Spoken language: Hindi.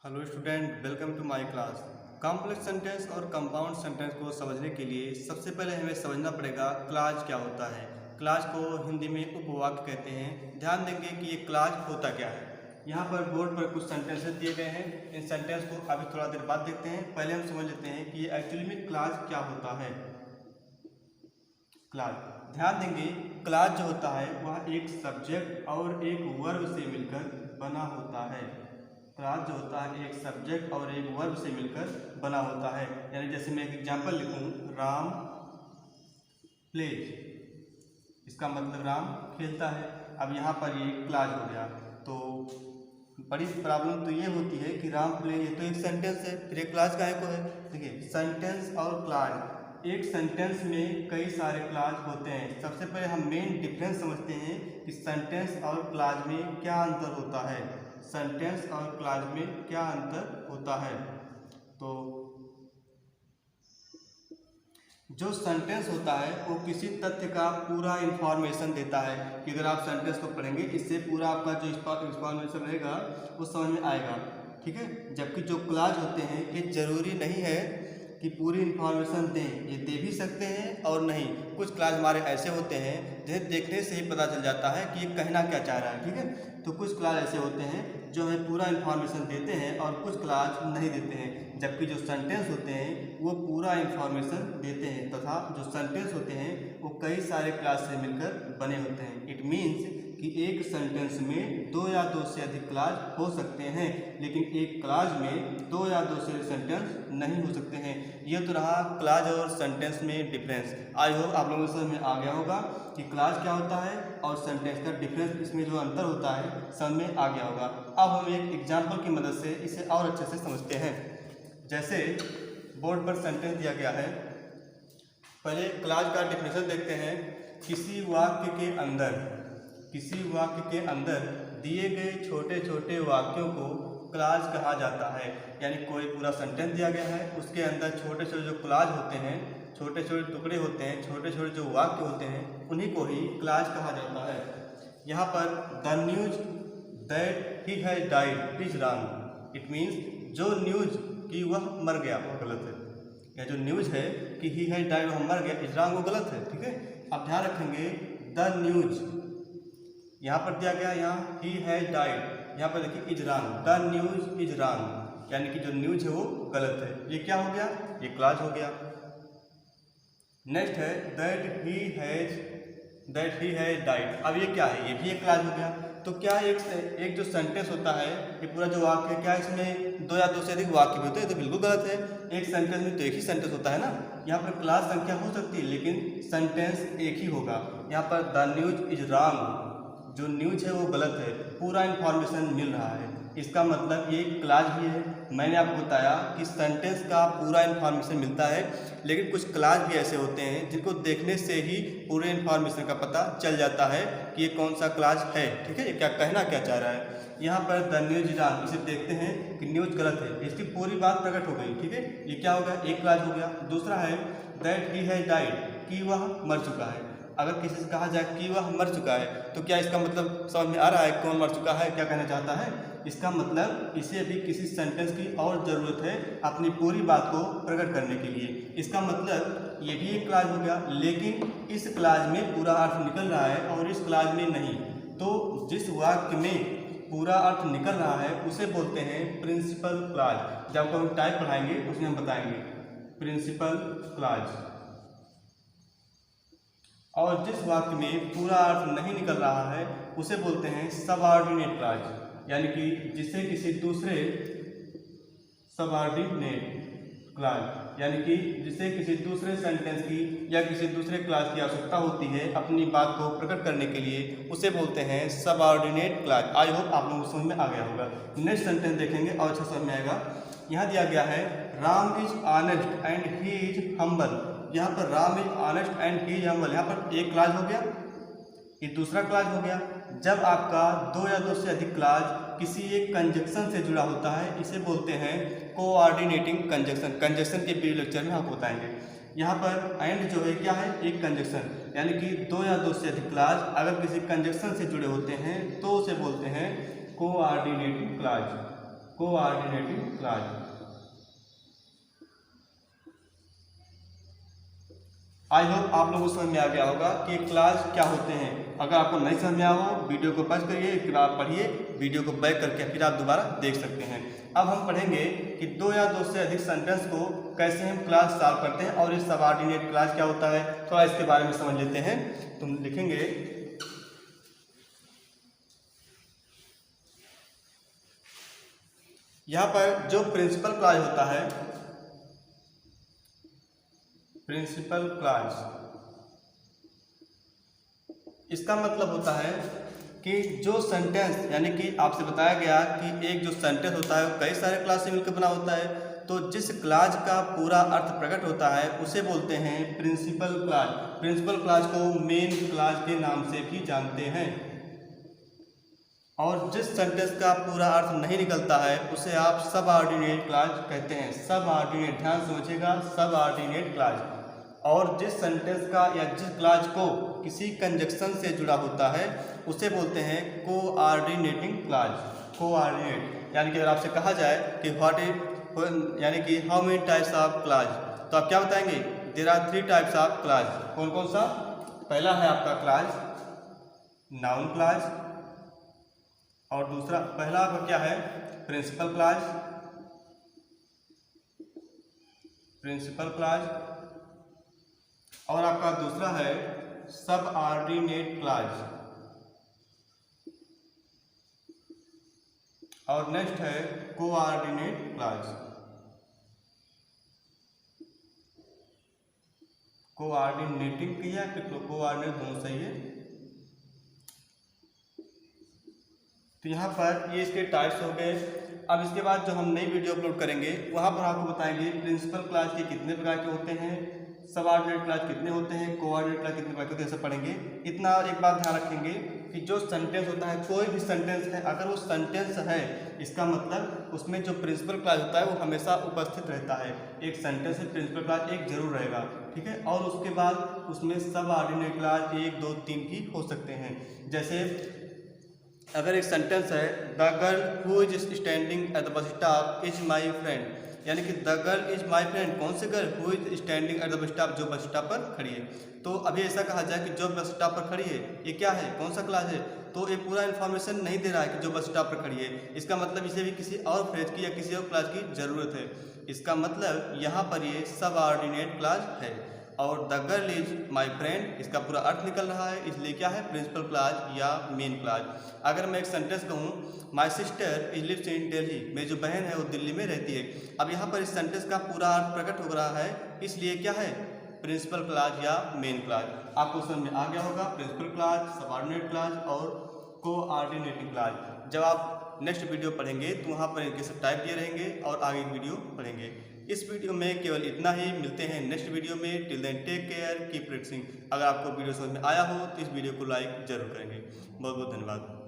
Hello student, welcome to my class. Complex sentence और कंपाउंड सेंटेंस को समझने के लिए सबसे पहले हमें समझना पड़ेगा क्लाज क्या होता है। क्लाज को हिंदी में उपवाक्य कहते हैं। ध्यान देंगे कि ये क्लाज होता क्या है। यहाँ पर बोर्ड पर कुछ सेंटेंसेस दिए गए हैं। इन सेंटेंस को अभी थोड़ा देर बाद देखते हैं। पहले हम समझ लेते हैं कि ये एक्चुअली में क्लाज क्या होता है। क्लाज, ध्यान देंगे, क्लाज जो होता है वह एक सब्जेक्ट और एक वर्ब से मिलकर बना होता है। क्लाज जो होता है एक सब्जेक्ट और एक वर्ब से मिलकर बना होता है। यानी जैसे मैं एक एग्जांपल लिखूं, राम प्लेज, इसका मतलब राम खेलता है। अब यहाँ पर ये क्लाज हो गया। तो बड़ी प्रॉब्लम तो ये होती है कि राम प्ले, ये तो एक सेंटेंस है, फिर एक क्लाज काहे को है। देखिए, सेंटेंस और क्लाज, एक सेंटेंस में कई सारे क्लाज होते हैं। सबसे पहले हम मेन डिफरेंस समझते हैं कि सेंटेंस और क्लाज में क्या अंतर होता है। सेंटेंस और क्लाज में क्या अंतर होता है। तो जो सेंटेंस होता है वो किसी तथ्य का पूरा इंफॉर्मेशन देता है कि अगर आप सेंटेंस को पढ़ेंगे इससे पूरा आपका जो इंफॉर्मेशन रहेगा वो समझ में आएगा, ठीक है। जबकि जो क्लाज होते हैं ये जरूरी नहीं है कि पूरी इंफॉर्मेशन दें, ये दे भी सकते हैं और नहीं। कुछ क्लाज हमारे ऐसे होते हैं जिन्हें देखने से ही पता चल जाता है कि ये कहना क्या चाह रहा है, ठीक है। तो कुछ क्लाज ऐसे होते हैं जो हमें पूरा इन्फॉर्मेशन देते हैं और कुछ क्लाज नहीं देते हैं। जबकि जो सेंटेंस होते हैं वो पूरा इन्फॉर्मेशन देते हैं तथा जो सेंटेंस होते हैं वो कई सारे क्लाज से मिलकर बने होते हैं। इट मीन्स कि एक सेंटेंस में दो या दो से अधिक क्लाज हो सकते हैं, लेकिन एक क्लाज में दो या दो से अधिक सेंटेंस नहीं हो सकते हैं। ये तो रहा क्लाज और सेंटेंस में डिफरेंस। आई होप आप लोगों को समझ में आ गया होगा कि क्लाज क्या होता है और सेंटेंस का डिफरेंस, इसमें जो अंतर होता है समझ में आ गया होगा। अब हम एक एग्जाम्पल की मदद से इसे और अच्छे से समझते हैं। जैसे बोर्ड पर सेंटेंस दिया गया है, पहले क्लाज का डिफिनेशन देखते हैं। किसी वाक्य के अंदर दिए गए छोटे छोटे वाक्यों को क्लाज कहा जाता है। यानी कोई पूरा सेंटेंस दिया गया है, उसके अंदर छोटे छोटे जो क्लाज होते हैं, छोटे छोटे टुकड़े होते हैं, छोटे छोटे जो वाक्य होते हैं, उन्हीं को ही क्लाज कहा जाता है। यहाँ पर the news that he has died is wrong. It means जो न्यूज कि वह मर गया वो गलत है। या जो न्यूज है कि ही हैज डाइड वह मर गया, इज रॉन्ग वो गलत है, ठीक है। अब ध्यान रखेंगे, द न्यूज यहाँ पर दिया गया, यहाँ ही हैज डाइड, यहाँ पर देखिए is wrong, the news is wrong, यानी कि जो न्यूज है वो गलत है। ये क्या हो गया, ये क्लाज हो गया। नेक्स्ट है दैट ही हैज डाइड। अब ये क्या है, ये भी एक क्लाज हो गया। तो क्या एक जो सेंटेंस होता है, ये पूरा जो वाक्य, क्या इसमें दो या दो से अधिक वाक्य भी होते हैं? तो बिल्कुल गलत है। एक सेंटेंस में तो एक ही सेंटेंस होता है ना। यहाँ पर क्लास संख्या हो सकती है लेकिन सेंटेंस एक ही होगा। यहाँ पर द न्यूज इज रॉन्ग, जो न्यूज है वो गलत है, पूरा इन्फॉर्मेशन मिल रहा है, इसका मतलब ये क्लाज भी है। मैंने आपको बताया कि सेंटेंस का पूरा इन्फॉर्मेशन मिलता है, लेकिन कुछ क्लाज भी ऐसे होते हैं जिनको देखने से ही पूरे इन्फॉर्मेशन का पता चल जाता है कि ये कौन सा क्लाज है, ठीक है। ये क्या कहना क्या चाह रहा है। यहाँ पर द न्यूज इज रॉन्ग, इसे देखते हैं कि न्यूज गलत है, इसकी पूरी बात प्रकट हो गई, ठीक है। ये क्या हो गया, एक क्लाज हो गया। दूसरा है दैट ही हैज डाइड, कि वह मर चुका है। अगर किसी से कहा जाए कि वह मर चुका है तो क्या इसका मतलब समझ में आ रहा है कौन मर चुका है, क्या कहना चाहता है। इसका मतलब इसे अभी किसी सेंटेंस की और ज़रूरत है अपनी पूरी बात को प्रकट करने के लिए। इसका मतलब ये भी एक क्लाज हो गया, लेकिन इस क्लाज में पूरा अर्थ निकल रहा है और इस क्लाज में नहीं। तो जिस वाक्य में पूरा अर्थ निकल रहा है उसे बोलते हैं प्रिंसिपल क्लाज। जब हम टाइप पढ़ाएंगे उसमें हम बताएंगे प्रिंसिपल क्लाज। और जिस वाक्य में पूरा अर्थ नहीं निकल रहा है उसे बोलते हैं सबऑर्डिनेट क्लाज, यानी कि जिसे किसी दूसरे सबऑर्डिनेट क्लाज, यानी कि जिसे किसी दूसरे सेंटेंस की या किसी दूसरे क्लास की आवश्यकता होती है अपनी बात को प्रकट करने के लिए, उसे बोलते हैं सबऑर्डिनेट क्लाज। आई होप आप लोगों को समझ में आ गया होगा। नेक्स्ट सेंटेंस देखेंगे और अच्छा समझ में आएगा। यहाँ दिया गया है Ram is honest and he is humble. यहाँ पर Ram is honest and he is humble, यहाँ पर एक क्लाज हो गया, ये दूसरा क्लाज हो गया। जब आपका दो या दो से अधिक क्लाज किसी एक कंजक्शन से जुड़ा होता है इसे बोलते हैं कोऑर्डिनेटिंग कंजक्शन। कंजक्शन के वीडियो लेक्चर में आपको बताएंगे। यहाँ पर एंड जो है क्या है, एक कंजक्शन, यानी कि दो या दो से अधिक क्लाज अगर किसी कंजक्शन से जुड़े होते हैं तो उसे बोलते हैं coordinating clause. Coordinating class. I hope आप लोगों को समझ में आ गया होगा कि क्लास क्या होते हैं। अगर आपको नहीं समझ में आया हो, वीडियो को पॉज करिए, फिर आप पढ़िए, वीडियो को बैक करके फिर आप दोबारा देख सकते हैं। अब हम पढ़ेंगे कि दो या दो से अधिक सेंटेंस को कैसे हम क्लास सॉल्व करते हैं और ये सबऑर्डिनेट क्लास क्या होता है, थोड़ा इसके बारे में समझ लेते हैं। तुम लिखेंगे यहाँ पर जो प्रिंसिपल क्लास होता है, प्रिंसिपल क्लास, इसका मतलब होता है कि जो सेंटेंस, यानी कि आपसे बताया गया कि एक जो सेंटेंस होता है वो कई सारे क्लास से मिलकर बना होता है, तो जिस क्लास का पूरा अर्थ प्रकट होता है उसे बोलते हैं प्रिंसिपल क्लास। प्रिंसिपल क्लास को मेन क्लास के नाम से भी जानते हैं। और जिस सेंटेंस का पूरा अर्थ नहीं निकलता है उसे आप सबऑर्डिनेट क्लास कहते हैं। सबऑर्डिनेट, ध्यान समझिएगा, सबऑर्डिनेट क्लास। और जिस सेंटेंस का या जिस क्लास को किसी कंजक्शन से जुड़ा होता है उसे बोलते हैं कोऑर्डिनेटिंग क्लास। कोऑर्डिनेट यानी कि अगर आपसे कहा जाए कि व्हाट इज, यानी कि how many types of clause, तो आप क्या बताएंगे? There are 3 types of clause. कौन कौन सा? पहला है आपका क्लास नाउन क्लास, और दूसरा, पहला आपका क्या है? प्रिंसिपल क्लास, प्रिंसिपल क्लास, और आपका दूसरा है सबऑर्डिनेट क्लास, और नेक्स्ट है कोऑर्डिनेट क्लास। कोऑर्डिनेटिंग किया फिर कोऑर्डिनेट, दोनों सही है। तो यहाँ पर ये इसके टाइप्स हो गए। अब इसके बाद जो हम नई वीडियो अपलोड करेंगे वहाँ पर आपको बताएंगे प्रिंसिपल क्लास के कितने प्रकार के होते हैं, सबऑर्डिनेट क्लास कितने होते हैं, कोऑर्डिनेट क्लास कितने प्रकार के होते हैं, ऐसा पढ़ेंगे। इतना एक बात ध्यान रखेंगे कि जो सेंटेंस होता है, कोई भी सेंटेंस है, अगर वो सेंटेंस है इसका मतलब उसमें जो प्रिंसिपल क्लास होता है वो हमेशा उपस्थित रहता है। एक सेंटेंस है, प्रिंसिपल क्लास एक जरूर रहेगा, ठीक है। और उसके बाद उसमें सबऑर्डिनेट क्लास 1, 2, 3 भी हो सकते हैं। जैसे अगर एक सेंटेंस है, the girl who is standing at the bus stop is my friend, यानी कि the girl is my friend, कौन सी girl? Who is standing at the bus stop, जो बस स्टॉप पर खड़ी है। तो अभी ऐसा कहा जाए कि जो बस स्टॉप पर खड़ी है ये क्या है, कौन सा क्लास है? तो ये पूरा इन्फॉर्मेशन नहीं दे रहा है कि जो बस स्टॉप पर खड़ी है। इसका मतलब इसे भी किसी और फ्रेज की या किसी और क्लास की ज़रूरत है। इसका मतलब यहाँ पर ये सबऑर्डिनेट क्लास है। और the girl is my friend, इसका पूरा अर्थ निकल रहा है, इसलिए क्या है? प्रिंसिपल क्लास या मेन क्लास। अगर मैं एक सेंटेंस कहूँ, my sister is lives in Delhi, मेरी जो बहन है वो दिल्ली में रहती है, अब यहाँ पर इस सेंटेंस का पूरा अर्थ प्रकट हो रहा है, इसलिए क्या है? प्रिंसिपल क्लास या मेन क्लास। आपको समझ में आ गया होगा प्रिंसिपल क्लास, सबऑर्डिनेट क्लास और कोऑर्डिनेटिंग क्लास। जब आप नेक्स्ट वीडियो पढ़ेंगे तो वहाँ पर इनके सब टाइप दिए रहेंगे और आगे वीडियो पढ़ेंगे। इस वीडियो में केवल इतना ही, मिलते हैं नेक्स्ट वीडियो में। Till then take care, keep practising. अगर आपको वीडियो समझ में आया हो तो इस वीडियो को लाइक जरूर करेंगे। बहुत बहुत धन्यवाद।